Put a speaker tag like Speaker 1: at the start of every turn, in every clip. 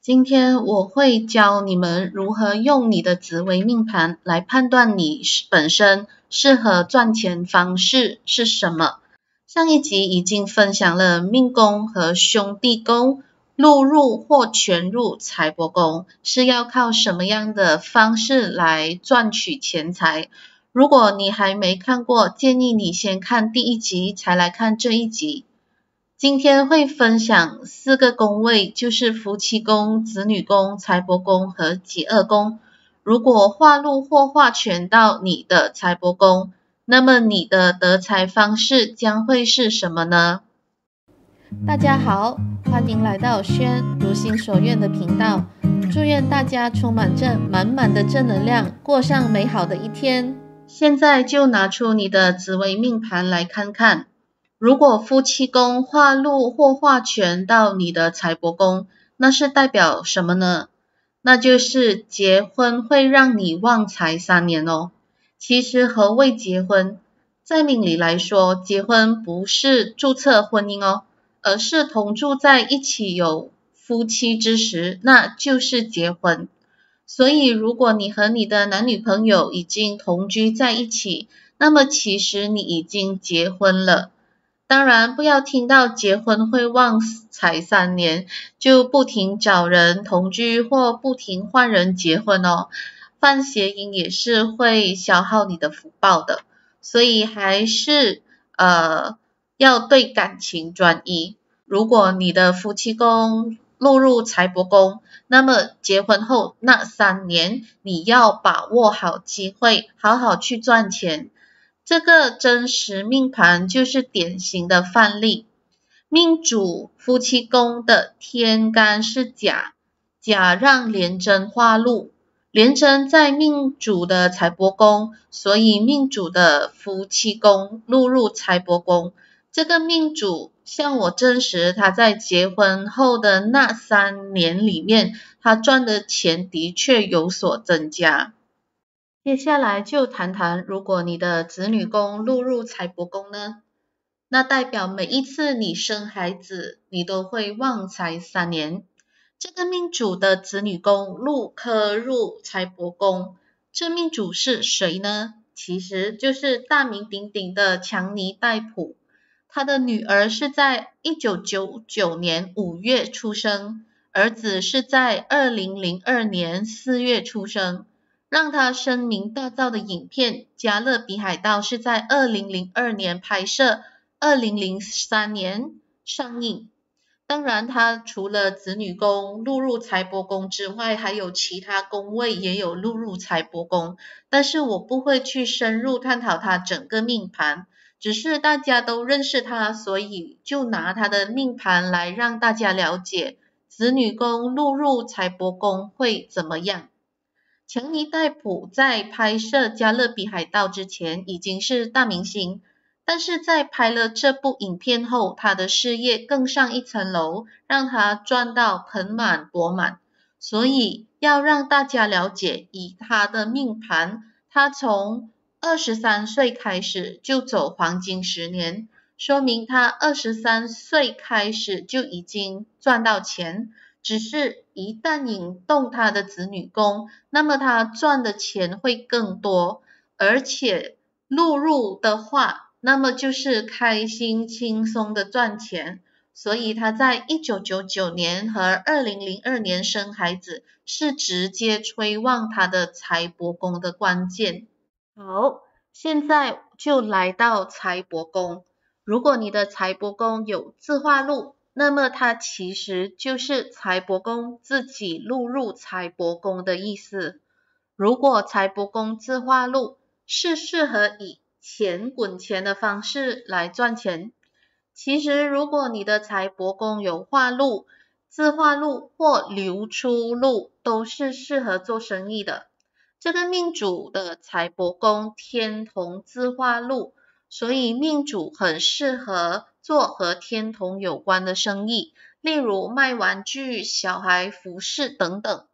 Speaker 1: 今天我会教你们如何用你的紫微命盘来判断你本身适合赚钱方式是什么。上一集已经分享了命宫和兄弟宫禄入或全入财帛宫是要靠什么样的方式来赚取钱财。如果你还没看过，建议你先看第一集才来看这一集。今天会分享4个宫位，就是夫妻宫、子女宫、财帛宫和疾厄宫。如果化禄或化权到你的财帛宫，那么你的得财方式将会是什么呢？
Speaker 2: 大家好，欢迎来到轩如心所愿的频道。祝愿大家充满着满满的正能量，过上美好的一天。
Speaker 1: 现在就拿出你的紫微命盘来看看。如果夫妻宫化禄或化权到你的财帛宫，那是代表什么呢？那就是结婚会让你旺财3年哦。其实何谓结婚？在命理来说，结婚不是注册婚姻哦，而是同住在一起有夫妻之实，那就是结婚。所以如果你和你的男女朋友已经同居在一起，那么其实你已经结婚了。当然不要听到结婚会旺财3年，就不停找人同居或不停换人结婚哦。犯邪淫也是会消耗你的福报的，所以还是要对感情专一。如果你的夫妻宫落入财帛宫，那么结婚后那3年，你要把握好机会，好好去赚钱。这个真实命盘就是典型的范例。命主夫妻宫的天干是甲，甲让廉贞化禄，廉贞在命主的财帛宫，所以命主的夫妻宫落入财帛宫。这个命主向我证实，他在结婚后的那3年里面，他赚的钱的确有所增加。接下来就谈谈，如果你的子女宫落入财帛宫呢，那代表每一次你生孩子，你都会旺财3年。这个命主的子女宫禄科入财帛宫，这命主是谁呢？其实就是大名鼎鼎的强尼戴普。他的女儿是在1999年5月出生，儿子是在2002年4月出生。让他声名大噪的影片《加勒比海盗》是在2002年拍摄，2003年上映。当然，他除了子女宫落入财帛宫之外，还有其他宫位也有落入财帛宫，但是我不会去深入探讨他整个命盘，只是大家都认识他，所以就拿他的命盘来让大家了解子女宫落入财帛宫会怎么样。强尼戴普在拍摄《加勒比海盗》之前已经是大明星，但是在拍了这部影片后，他的事业更上一层楼，让他赚到盆满钵满。所以要让大家了解，以他的命盘，他从23岁开始就走黄金10年，说明他23岁开始就已经赚到钱。只是一旦引动他的子女宫，那么他赚的钱会更多，而且录入的话，那么就是开心轻松的赚钱。所以他在1999年和2002年生孩子，是直接催旺他的财帛宫的关键。好，现在就来到财帛宫。如果你的财帛宫有自化禄，那么它其实就是财帛宫自己录入财帛宫的意思。如果财帛宫自化禄，是适合以钱滚钱的方式来赚钱。其实如果你的财帛宫有化禄、自化禄或流出禄，都是适合做生意的。这个命主的财帛宫天同自化禄，所以命主很适合做和天同有关的生意，例如卖玩具、小孩服饰等等。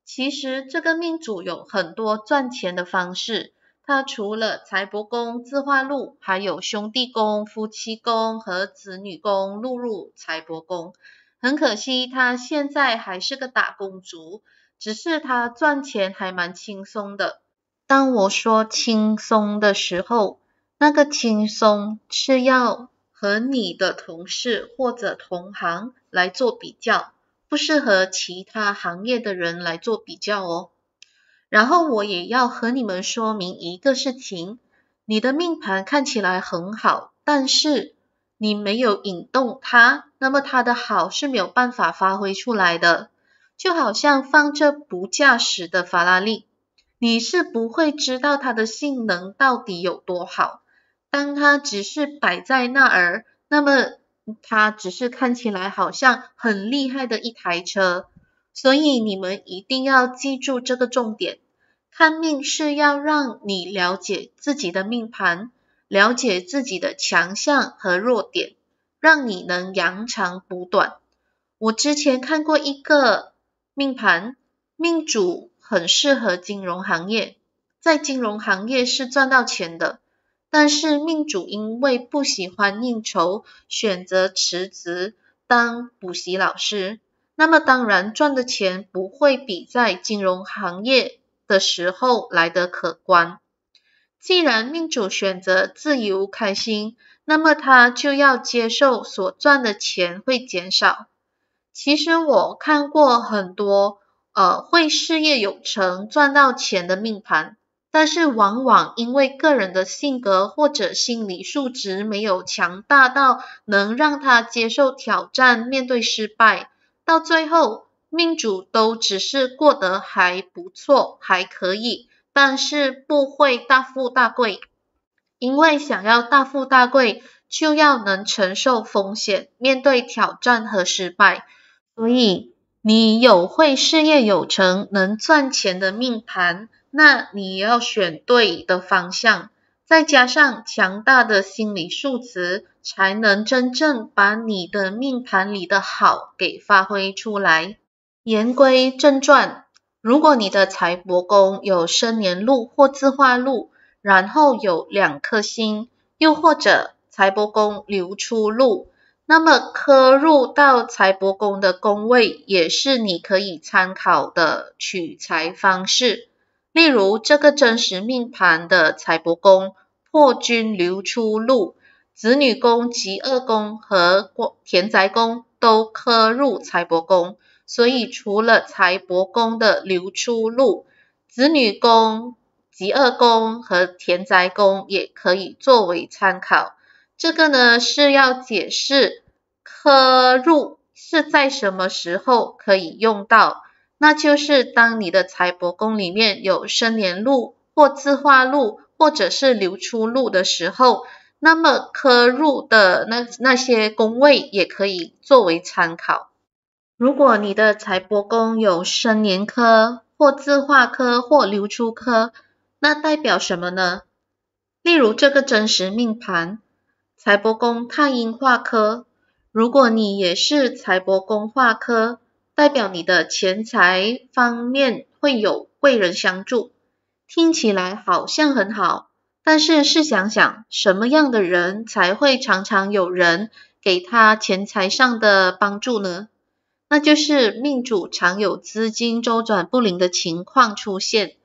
Speaker 1: 其实这个命主有很多赚钱的方式，他除了财帛宫自化禄，还有兄弟宫、夫妻宫和子女宫录入财帛宫。很可惜她现在还是个打工族，只是她赚钱还蛮轻松的。当我说轻松的时候，那个轻松是要和你的同事或者同行来做比较，不是和其他行业的人来做比较哦。然后我也要和你们说明一个事情，你的命盘看起来很好，但是你没有引动它，那么它的好是没有办法发挥出来的。就好像放着不驾驶的法拉利，你是不会知道它的性能到底有多好。当它只是摆在那儿，那么它只是看起来好像很厉害的一台车。所以你们一定要记住这个重点，看命是要让你了解自己的命盘，了解自己的强项和弱点，让你能扬长补短。我之前看过一个命盘，命主很适合金融行业，在金融行业是赚到钱的，但是命主因为不喜欢应酬，选择辞职当补习老师。那么当然赚的钱不会比在金融行业的时候来得可观。既然命主选择自由开心，那么他就要接受所赚的钱会减少。其实我看过很多会事业有成赚到钱的命盘，但是往往因为个人的性格或者心理素质没有强大到能让他接受挑战，面对失败，到最后命主都只是过得还不错，还可以，但是不会大富大贵。因为想要大富大贵，就要能承受风险，面对挑战和失败。所以你有会事业有成，能赚钱的命盘，那你要选对的方向，再加上强大的心理素质，才能真正把你的命盘里的好给发挥出来。言归正传，如果你的财帛宫有生年禄或自化禄，然后有2颗星，又或者财帛宫流出禄，那么刻入到财帛宫的宫位也是你可以参考的取财方式。例如这个真实命盘的财帛宫破军流出禄，子女宫、疾厄宫和田宅宫都刻入财帛宫，所以除了财帛宫的流出禄，子女宫、疾厄宫和田宅宫也可以作为参考。这个呢是要解释刻入是在什么时候可以用到，那就是当你的财帛宫里面有生年禄或自化禄或者是流出禄的时候，那么刻入的那些宫位也可以作为参考。如果你的财帛宫有生年科或自化科或流出科，那代表什么呢？例如这个真实命盘财帛宫太阴化科，如果你也是财帛宫化科，代表你的钱财方面会有贵人相助。听起来好像很好，但是试想想，什么样的人才会常常有人给他钱财上的帮助呢？那就是命主常有资金周转不灵的情况出现。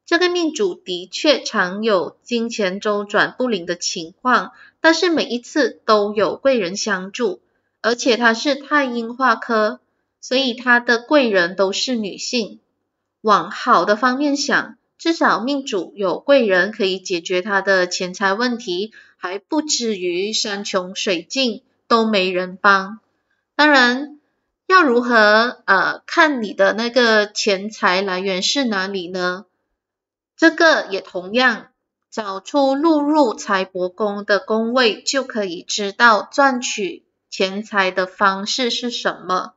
Speaker 1: 这个命主的确常有金钱周转不灵的情况，但是每一次都有贵人相助，而且他是太阴化科，所以他的贵人都是女性。往好的方面想，至少命主有贵人可以解决他的钱财问题，还不至于山穷水尽都没人帮。当然要如何看你的那个钱财来源是哪里呢？这个也同样找出录入财帛宫的宫位，就可以知道赚取钱财的方式是什么。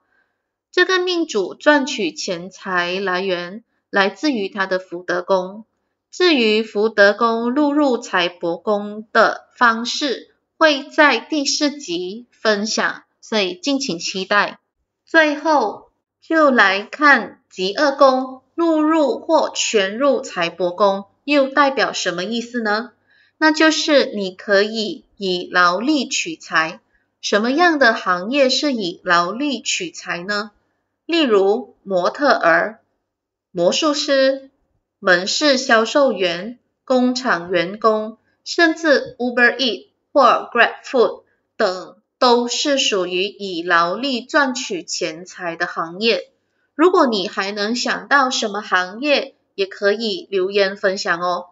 Speaker 1: 这个命主赚取钱财来源来自于他的福德宫，至于福德宫录入财帛宫的方式，会在第4集分享，所以敬请期待。最后就来看疾厄宫录入或全入财帛宫又代表什么意思呢？那就是你可以以劳力取财。什么样的行业是以劳力取财呢？例如模特儿、魔术师、门市销售员、工厂员工，甚至 Uber Eats 或 GrabFood 等都是属于以劳力赚取钱财的行业。如果你还能想到什么行业，也可以留言分享哦。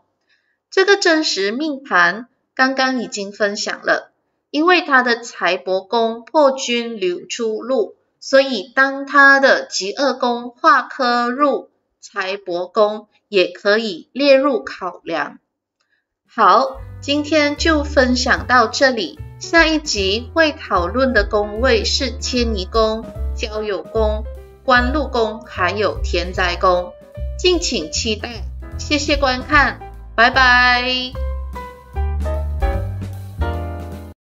Speaker 1: 这个真实命盘刚刚已经分享了，因为他的财帛宫破军流出禄，所以当他的疾厄宫化科入财帛宫，也可以列入考量。好，今天就分享到这里，下一集会讨论的宫位是迁移宫、交友宫、官禄宫还有田宅宫，敬请期待。谢谢观看，拜拜。